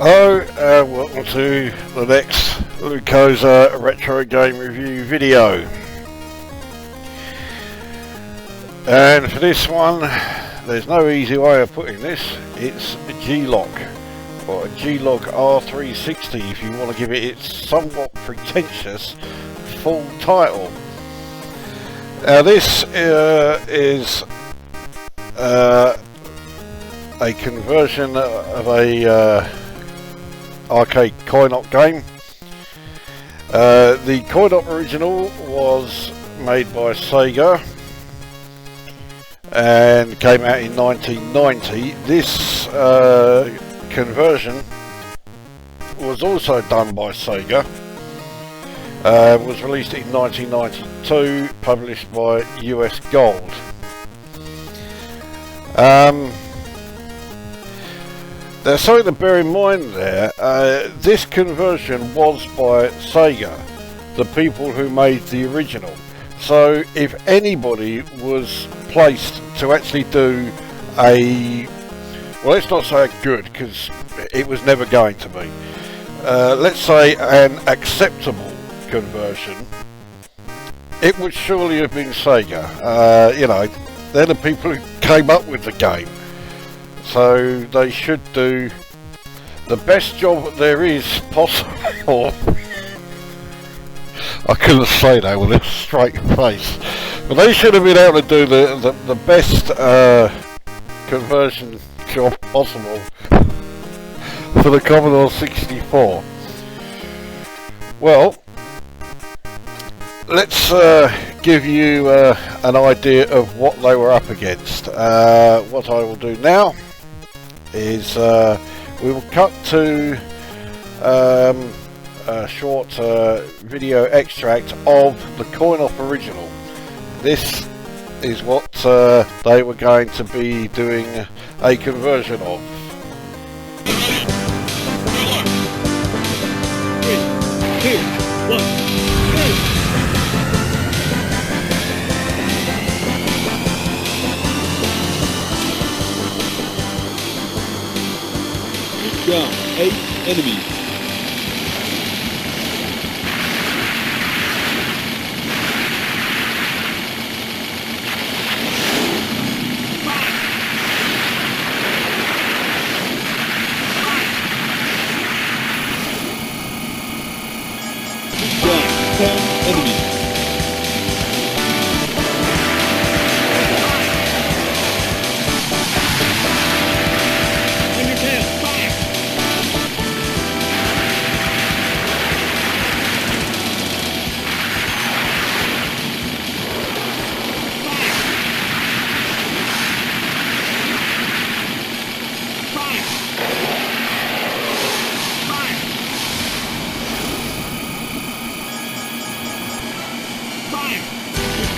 Hello, welcome to the next Lukozer retro game review video. And for this one, there's no easy way of putting this. It's a G-LOC, or a G-LOC R360 if you want to give it its somewhat pretentious full title. Now this is a conversion of a arcade coin-op game. The coin-op original was made by Sega and came out in 1990. This conversion was also done by Sega. Was released in 1992, published by US Gold. There's something to bear in mind there. This conversion was by Sega, the people who made the original. So if anybody was placed to actually do a, well, let's not say a good, because it was never going to be, let's say an acceptable conversion, it would surely have been Sega. You know, they're the people who came up with the game. So they should do the best job that there is possible. I couldn't say that with a straight face, but they should have been able to do the best conversion job possible for the Commodore 64. Well, let's give you an idea of what they were up against. What I will do now is we will cut to a short video extract of the coin-op original. This is what they were going to be doing a conversion of. 3, 2, 1, go! Down 8 enemies. Down 10 enemies.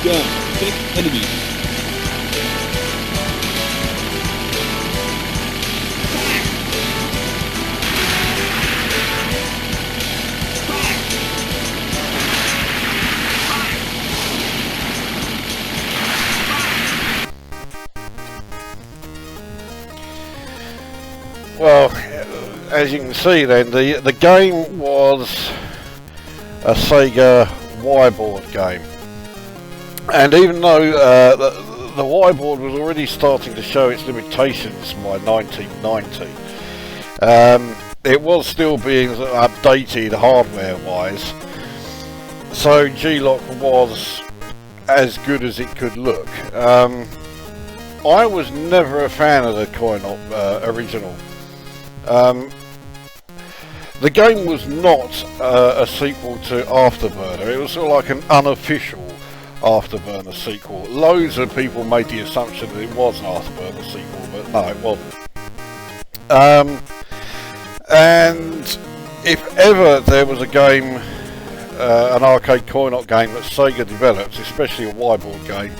Down 6 enemies. Well, as you can see then, the game was a Sega Y-board game. And even though the Y-board was already starting to show its limitations by 1990, it was still being updated hardware-wise. So G-LOC was as good as it could look. I was never a fan of the coin-op original. The game was not a sequel to Afterburner. It was sort of like an unofficial Afterburner sequel. Loads of people made the assumption that it was an Afterburner sequel, but no, it wasn't. And if ever there was a game, an arcade coin-op game that Sega developed, especially a Y-board game,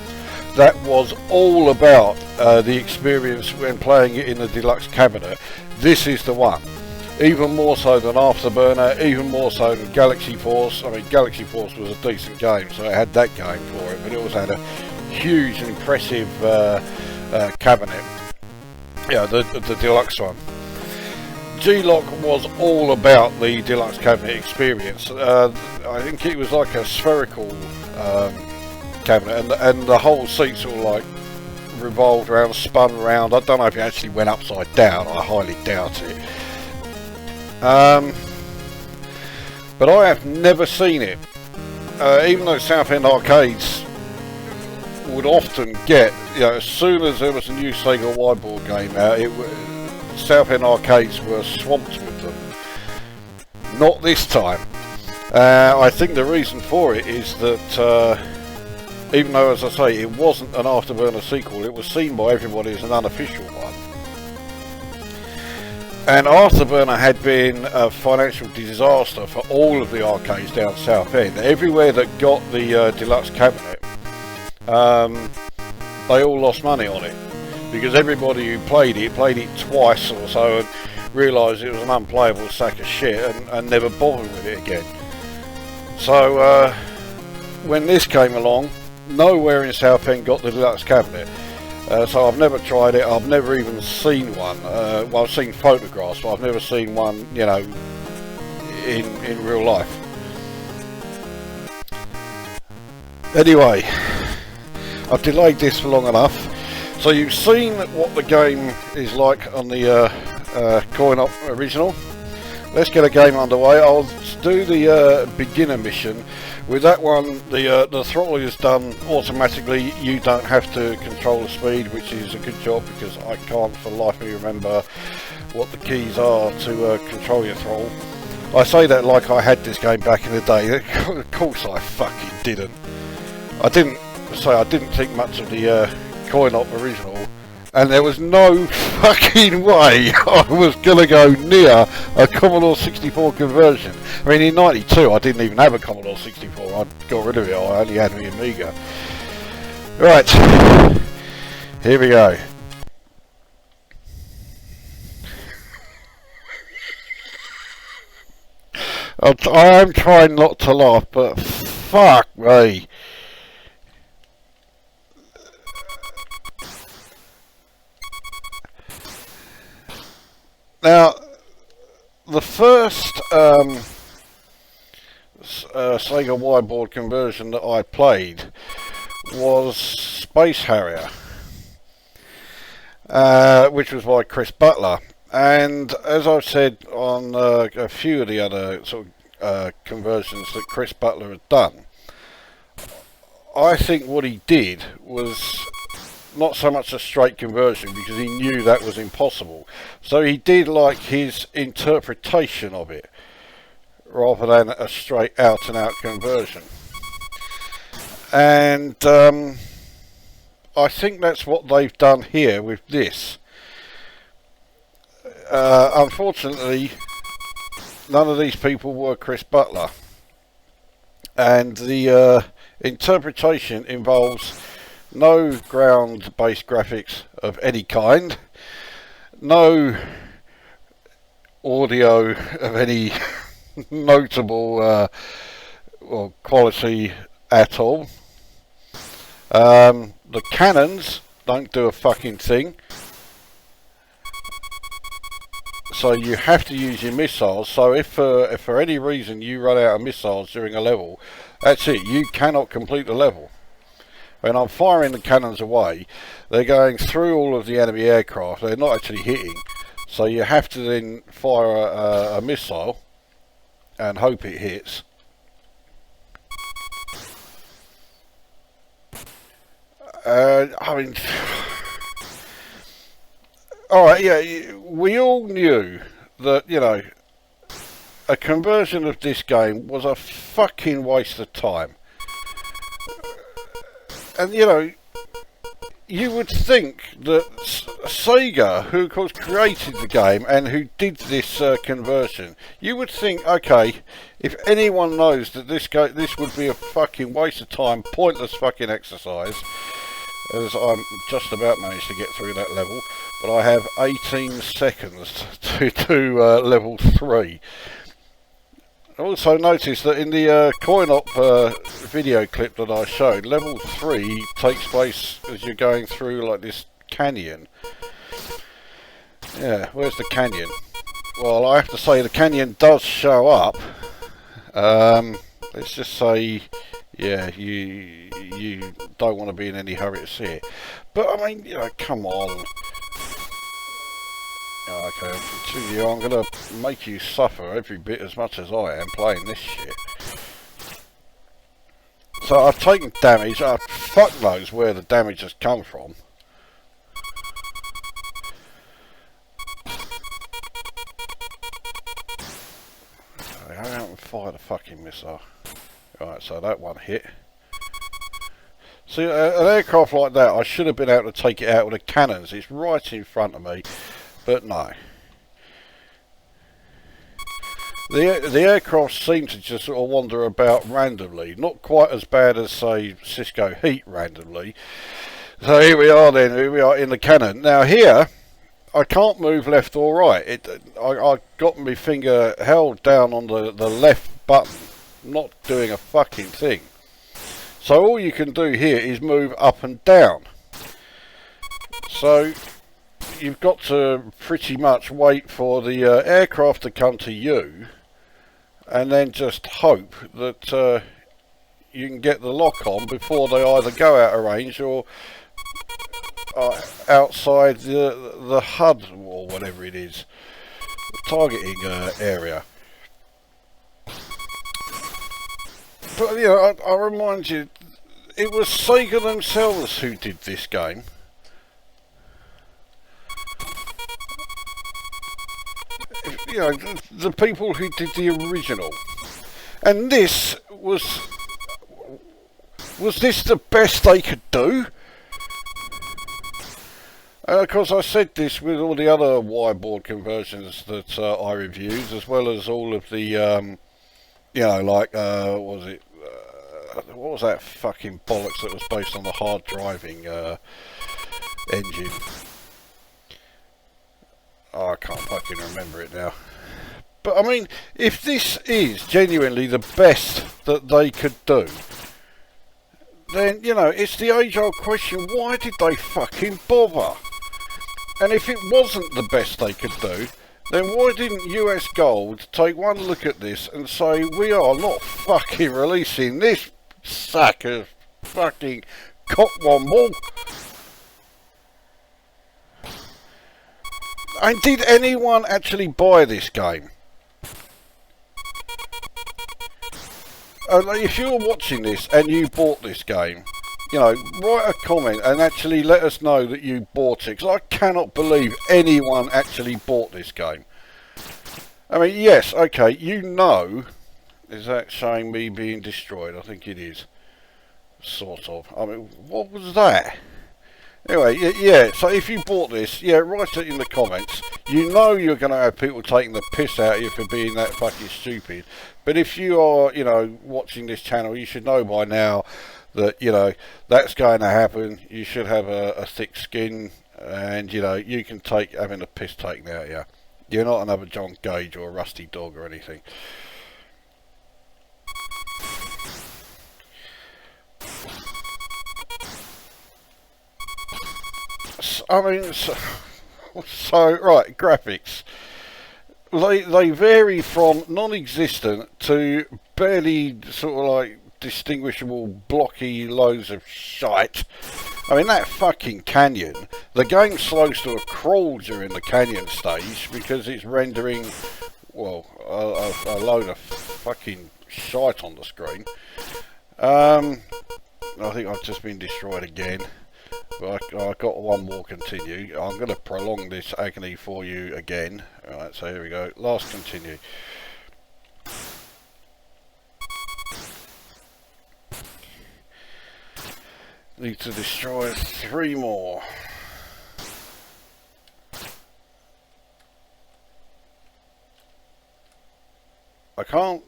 that was all about the experience when playing it in the deluxe cabinet, this is the one. Even more so than Afterburner, even more so than Galaxy Force. I mean, Galaxy Force was a decent game, so it had that going for it, but it also had a huge and impressive cabinet. Yeah, the deluxe one. G-LOC was all about the deluxe cabinet experience. I think it was like a spherical cabinet, and the whole seat sort of like revolved around, spun around. I don't know if it actually went upside down. I highly doubt it. But I have never seen it. Even though Southend arcades would often get, you know, as soon as there was a new Sega Wideboard game out, Southend arcades were swamped with them. Not this time. I think the reason for it is that even though, as I say, it wasn't an Afterburner sequel, it was seen by everybody as an unofficial one. And Afterburner had been a financial disaster for all of the arcades down Southend. Everywhere that got the deluxe cabinet, they all lost money on it, because everybody who played it twice or so and realised it was an unplayable sack of shit and never bothered with it again. So when this came along, nowhere in Southend got the deluxe cabinet. So I've never tried it. I've never even seen one. Well, I've seen photographs, but I've never seen one, you know, in real life. Anyway, I've delayed this for long enough. So you've seen what the game is like on the coin-op original. Let's get a game underway. I'll do the beginner mission. With that one, the throttle is done automatically. You don't have to control the speed, which is a good job, because I can't for the life of me remember what the keys are to control your throttle. I say that like I had this game back in the day. Of course I fucking didn't. I didn't think much of the coin-op original, and there was no fucking way I was gonna go near a Commodore 64 conversion. I mean, in '92 I didn't even have a Commodore 64. I got rid of it. I only had the Amiga. Right, here we go. I'm trying not to laugh, but fuck me. Now, the first Sega Wideboard conversion that I played was Space Harrier, which was by Chris Butler. And as I've said on a few of the other sort of conversions that Chris Butler had done, I think what he did was not so much a straight conversion, because he knew that was impossible. So he did like his interpretation of it, rather than a straight out and out conversion. And I think that's what they've done here with this. Unfortunately, none of these people were Chris Butler, and the interpretation involves no ground-based graphics of any kind, no audio of any notable quality at all. The cannons don't do a fucking thing, so you have to use your missiles. So if for any reason you run out of missiles during a level, that's it, you cannot complete the level. When I'm firing the cannons away, they're going through all of the enemy aircraft. They're not actually hitting, so you have to then fire a missile and hope it hits. I mean, alright, yeah, we all knew that, you know, a conversion of this game was a fucking waste of time. And, you know, you would think that Sega, who of course created the game and who did this conversion, you would think, okay, if anyone knows that this would be a fucking waste of time, pointless fucking exercise, as I'm just about managed to get through that level, but I have 18 seconds to do level 3. Also notice that in the coin-op video clip that I showed, level 3 takes place as you're going through like this canyon. Yeah, where's the canyon? well, I have to say the canyon does show up. Let's just say, yeah, you don't want to be in any hurry to see it. But I mean, you know, come on. Okay, I'll continue. I'm going to make you suffer every bit as much as I am playing this shit. So I've taken damage. Fuck knows where the damage has come from. I haven't fired a fucking missile. Right, so that one hit. See, an aircraft like that, I should have been able to take it out with the cannons. It's right in front of me, but no. The aircraft seem to just sort of wander about randomly. Not quite as bad as, say, Cisco Heat randomly. So here we are then, here we are in the cannon. Now here, I can't move left or right. I got my finger held down on the left button, not doing a fucking thing. So all you can do here is move up and down. So you've got to pretty much wait for the aircraft to come to you, and then just hope that you can get the lock on before they either go out of range or outside the HUD or whatever it is, targeting area. But you know, I remind you, it was Sega themselves who did this game. You know, the people who did the original. And this was this the best they could do? And of course I said this with all the other Y-board conversions that I reviewed, as well as all of the, you know, like, what was it? What was that fucking bollocks that was based on the hard driving engine? Oh, I can't fucking remember it now. But I mean, if this is genuinely the best that they could do, then, you know, it's the age-old question, why did they fucking bother? And if it wasn't the best they could do, then why didn't US Gold take one look at this and say, we are not fucking releasing this sack of fucking cockwomble? And did anyone actually buy this game? If you're watching this and you bought this game, you know, write a comment and actually let us know that you bought it, because I cannot believe anyone actually bought this game. I mean, yes, okay, you know, is that showing me being destroyed? I think it is, sort of. I mean, what was that? Anyway, yeah, so if you bought this, yeah, write it in the comments. You know you're going to have people taking the piss out of you for being that fucking stupid. But if you are, you know, watching this channel, you should know by now that, you know, that's going to happen. You should have a thick skin, and, you know, you can take having the piss taken out of you. You're not another John Gage or a Rusty Dog or anything. I mean, so right, graphics. They vary from non-existent to barely sort of like distinguishable blocky loads of shite. I mean, that fucking canyon, the game slows to a crawl during the canyon stage because it's rendering, well, a load of fucking shite on the screen. I think I've just been destroyed again. But I got one more continue. I'm going to prolong this agony for you again. Alright, so here we go. Last continue. Need to destroy 3 more. I can't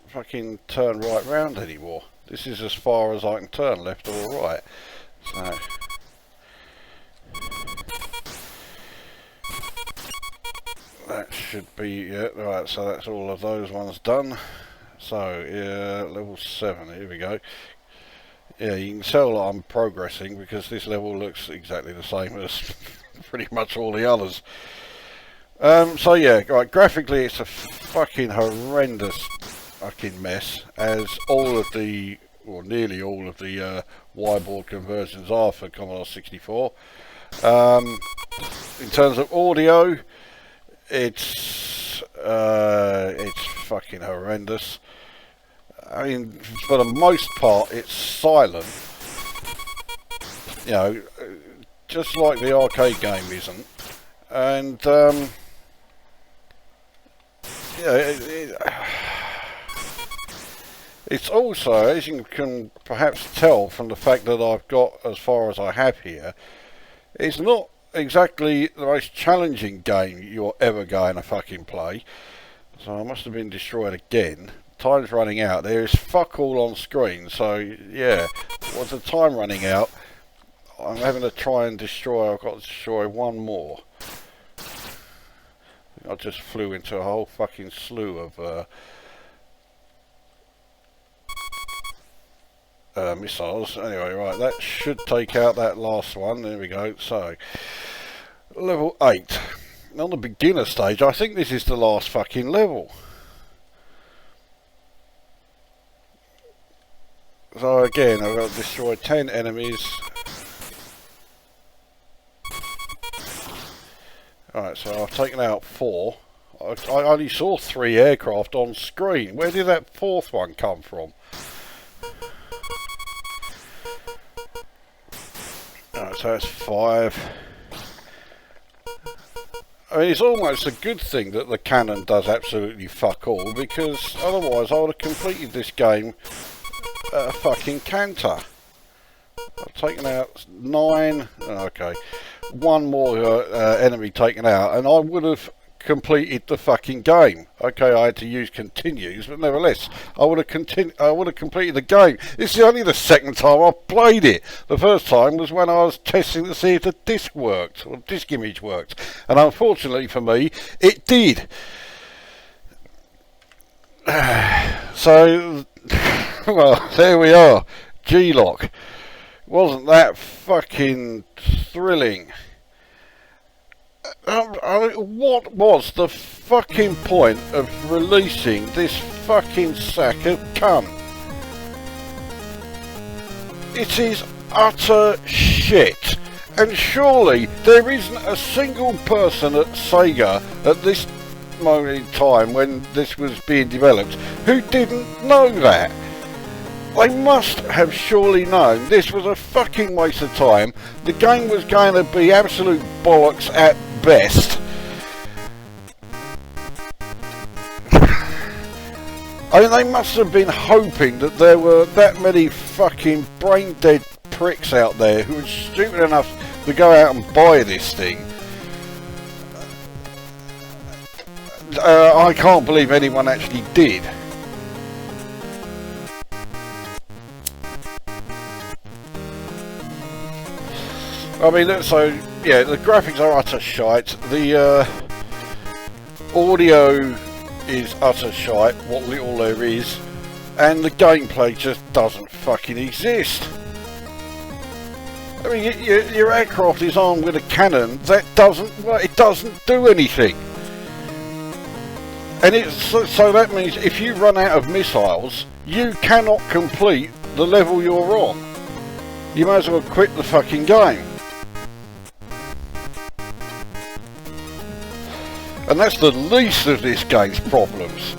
fucking turn right round anymore. This is as far as I can turn, left or right. So that should be it. Right, so that's all of those ones done. So level 7, here we go. Yeah, you can tell that I'm progressing because this level looks exactly the same as pretty much all the others. So yeah, right, graphically it's a fucking horrendous fucking mess, as all of the, or nearly all of the Y-board conversions are for Commodore 64. In terms of audio, it's fucking horrendous. I mean, for the most part, it's silent. You know, just like the arcade game isn't. And yeah, it's also, as you can perhaps tell from the fact that I've got as far as I have here, it's not exactly the most challenging game you're ever going to fucking play. So I must have been destroyed again. Time's running out. There is fuck all on screen. So yeah, with the time running out, I'm having to try and destroy. I've got to destroy one more. I just flew into a whole fucking slew of missiles. Anyway, right, that should take out that last one. There we go. So, level 8. On the beginner stage, I think this is the last fucking level. So again, I've got to destroy 10 enemies. Alright, so I've taken out 4. I only saw 3 aircraft on screen. Where did that 4th one come from? Alright, so that's 5. I mean, it's almost a good thing that the cannon does absolutely fuck all, because otherwise I would have completed this game at a fucking canter. I've taken out 9. Okay. One more enemy taken out, and I would have completed the fucking game. Okay, I had to use continues, but nevertheless, I would have completed the game. It's only the second time I've played it. The first time was when I was testing to see if the disc worked, or disc image worked, and unfortunately for me, it did. So, well, there we are. G-LOC. Wasn't that fucking thrilling? What was the fucking point of releasing this fucking sack of cum? It is utter shit. And surely there isn't a single person at Sega at this moment in time when this was being developed who didn't know that. They must have surely known this was a fucking waste of time. The game was going to be absolute bollocks at best. I mean, they must have been hoping that there were that many fucking brain dead pricks out there who were stupid enough to go out and buy this thing. I can't believe anyone actually did. I mean, so yeah, the graphics are utter shite. The audio is utter shite, what little there is, and the gameplay just doesn't fucking exist. I mean, your aircraft is armed with a cannon that doesn't do anything. And so that means if you run out of missiles, you cannot complete the level you're on. You might as well quit the fucking game. And that's the least of this game's problems.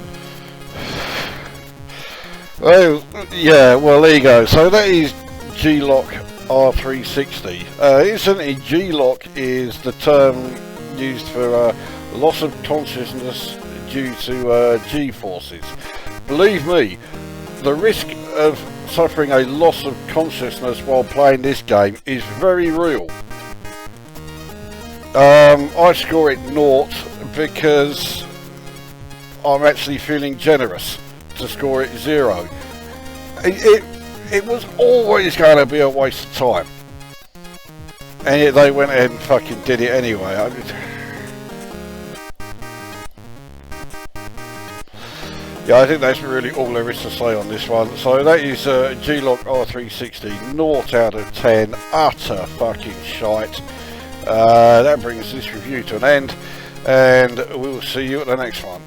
Well, yeah, well, there you go. So that is G-LOC R360. Incidentally, G-LOC is the term used for loss of consciousness due to G-forces. Believe me, the risk of suffering a loss of consciousness while playing this game is very real. I score it 0 because I'm actually feeling generous to score it 0. It was always going to be a waste of time, and yet they went ahead and fucking did it anyway. Yeah, I think that's really all there is to say on this one. So that is G-LOC R360, 0 out of 10, utter fucking shite. That brings this review to an end. and we will see you at the next one.